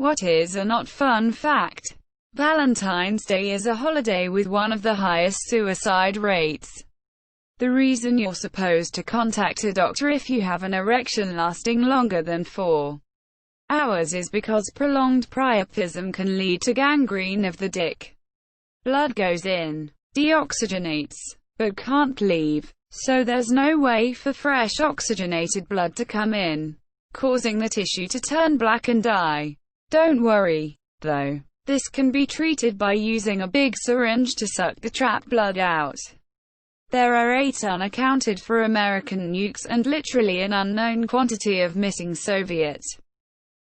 What is a not fun fact? Valentine's Day is a holiday with one of the highest suicide rates. The reason you're supposed to contact a doctor if you have an erection lasting longer than 4 hours is because prolonged priapism can lead to gangrene of the dick. Blood goes in, deoxygenates, but can't leave, so there's no way for fresh oxygenated blood to come in, causing the tissue to turn black and die. Don't worry, though. This can be treated by using a big syringe to suck the trapped blood out. There are 8 unaccounted for American nukes and literally an unknown quantity of missing Soviet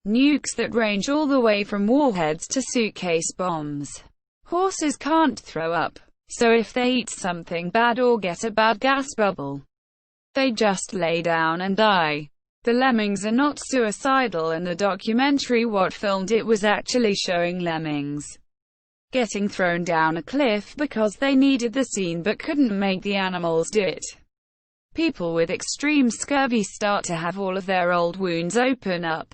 nukes that range all the way from warheads to suitcase bombs. Horses can't throw up, so if they eat something bad or get a bad gas bubble, they just lay down and die. The lemmings are not suicidal, and the documentary What filmed it was actually showing lemmings getting thrown down a cliff because they needed the scene but couldn't make the animals do it. People with extreme scurvy start to have all of their old wounds open up.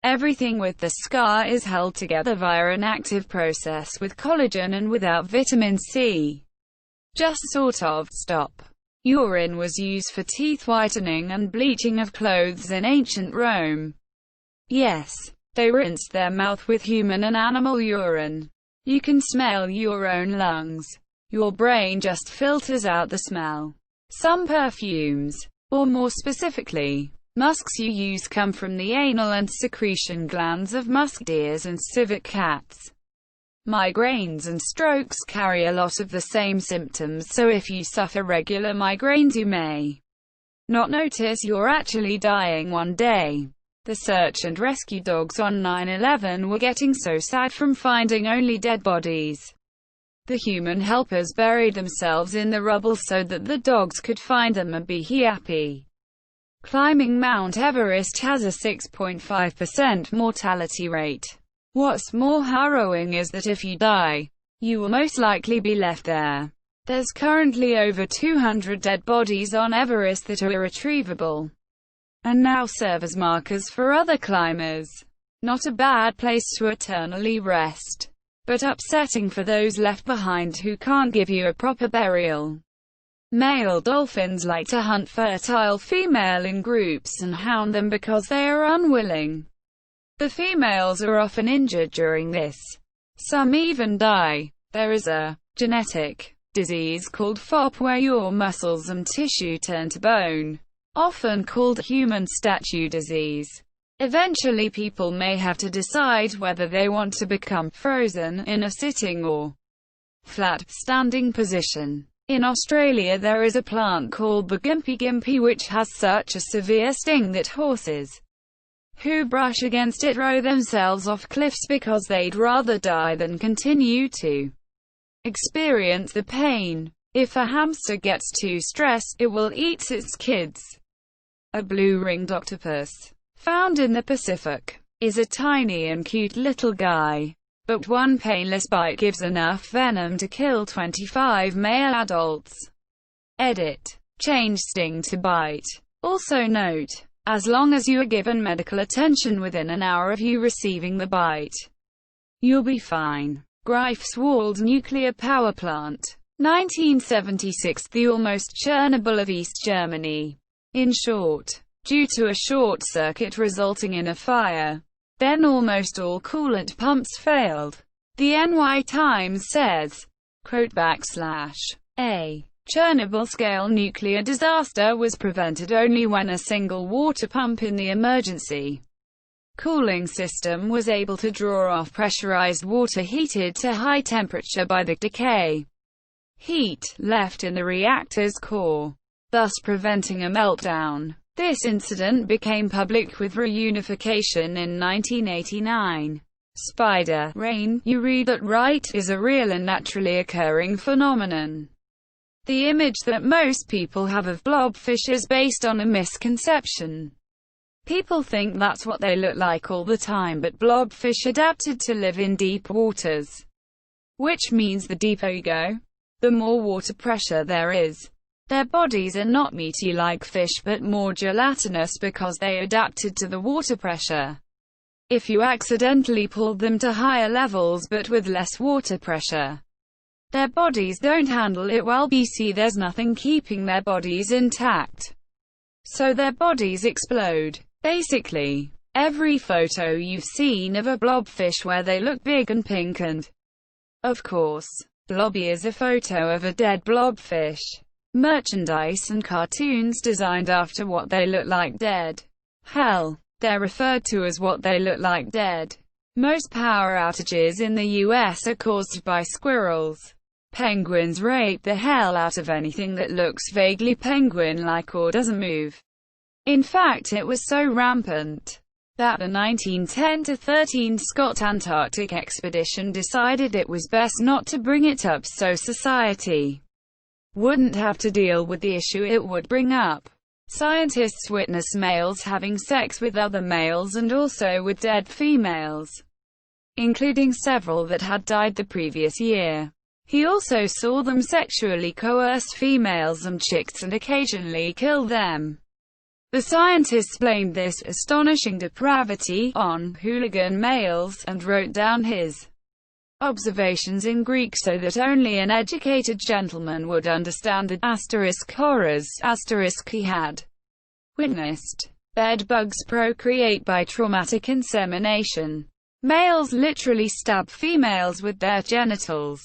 Everything with the scar is held together via an active process with collagen and without vitamin C. Just sort of. Stop. Urine was used for teeth whitening and bleaching of clothes in ancient Rome. Yes, they rinsed their mouth with human and animal urine. You can smell your own lungs. Your brain just filters out the smell. Some perfumes, or more specifically, musks you use come from the anal and secretion glands of musk deers and civet cats. Migraines and strokes carry a lot of the same symptoms, so if you suffer regular migraines you may not notice you're actually dying one day. The search and rescue dogs on 9/11 were getting so sad from finding only dead bodies. The human helpers buried themselves in the rubble so that the dogs could find them and be happy. Climbing Mount Everest has a 6.5% mortality rate. What's more harrowing is that if you die, you will most likely be left there. There's currently over 200 dead bodies on Everest that are irretrievable, and now serve as markers for other climbers. Not a bad place to eternally rest, but upsetting for those left behind who can't give you a proper burial. Male dolphins like to hunt fertile female in groups and hound them because they are unwilling. The females are often injured during this. Some even die. There is a genetic disease called FOP where your muscles and tissue turn to bone, often called human statue disease. Eventually people may have to decide whether they want to become frozen in a sitting or flat, standing position. In Australia there is a plant called the gympie which has such a severe sting that horses who brush against it row themselves off cliffs because they'd rather die than continue to experience the pain. If a hamster gets too stressed, it will eat its kids. A blue-ringed octopus, found in the Pacific, is a tiny and cute little guy, but one painless bite gives enough venom to kill 25 male adults. Edit. Change sting to bite. Also note, as long as you are given medical attention within an hour of you receiving the bite, you'll be fine. Greifswald Nuclear Power Plant. 1976. The almost Chernobyl of East Germany. In short, due to a short circuit resulting in a fire, then almost all coolant pumps failed. The NY Times says, quote, "A Chernobyl-scale nuclear disaster was prevented only when a single water pump in the emergency cooling system was able to draw off pressurized water heated to high temperature by the decay heat left in the reactor's core, thus preventing a meltdown." This incident became public with reunification in 1989. Spider rain, you read that right, is a real and naturally occurring phenomenon. The image that most people have of blob fish is based on a misconception. People think that's what they look like all the time, but blobfish adapted to live in deep waters, which means the deeper you go, the more water pressure there is. Their bodies are not meaty like fish but more gelatinous because they adapted to the water pressure. if you accidentally pulled them to higher levels but with less water pressure. Their bodies don't handle it well. BC there's nothing keeping their bodies intact, so their bodies explode. Basically, every photo you've seen of a blobfish where they look big and pink and, of course, blobby is a photo of a dead blobfish. Merchandise and cartoons designed after what they look like dead. Hell, they're referred to as what they look like dead. Most power outages in the US are caused by squirrels. Penguins rape the hell out of anything that looks vaguely penguin-like or doesn't move. In fact, it was so rampant that the 1910-13 Scott Antarctic expedition decided it was best not to bring it up so society wouldn't have to deal with the issue it would bring up. Scientists witness males having sex with other males and also with dead females, including several that had died the previous year. He also saw them sexually coerce females and chicks and occasionally kill them. The scientists blamed this astonishing depravity on hooligan males, and wrote down his observations in Greek so that only an educated gentleman would understand the horrors he had witnessed. Bed bugs procreate by traumatic insemination. Males literally stab females with their genitals.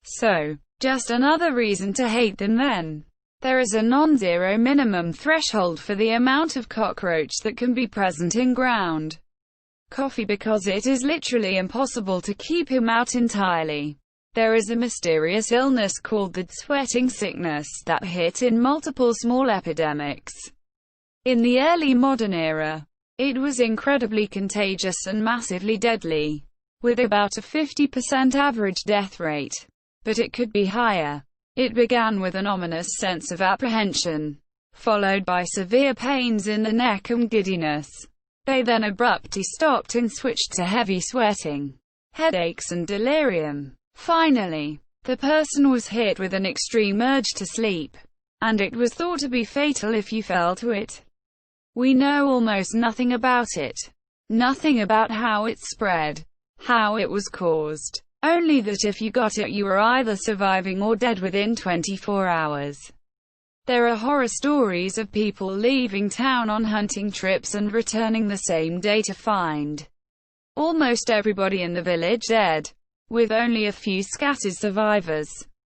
So, just another reason to hate them then. There is a non-zero minimum threshold for the amount of cockroach that can be present in ground coffee because it is literally impossible to keep him out entirely. There is a mysterious illness called the sweating sickness that hit in multiple small epidemics in the early modern era. It was incredibly contagious and massively deadly, with about a 50% average death rate. But it could be higher. It began with an ominous sense of apprehension, followed by severe pains in the neck and giddiness. They then abruptly stopped and switched to heavy sweating, headaches and delirium. Finally, the person was hit with an extreme urge to sleep, and it was thought to be fatal if you fell to it. We know almost nothing about it. Nothing about how it spread, how it was caused. Only that if you got it you were either surviving or dead within 24 hours. There are horror stories of people leaving town on hunting trips and returning the same day to find almost everybody in the village dead, with only a few scattered survivors.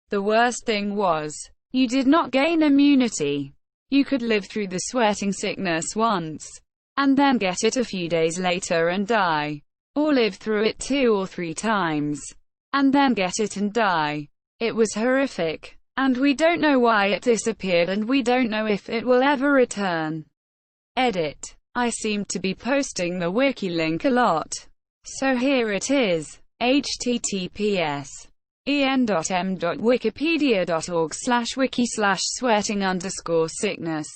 The worst thing was, you did not gain immunity. You could live through the sweating sickness once, and then get it a few days later and die. Or live through it 2 or 3 times, and then get it and die. It was horrific. And we don't know why it disappeared, and we don't know if it will ever return. Edit. I seem to be posting the wiki link a lot, so here it is. https://en.m.wikipedia.org/wiki/sweating_sickness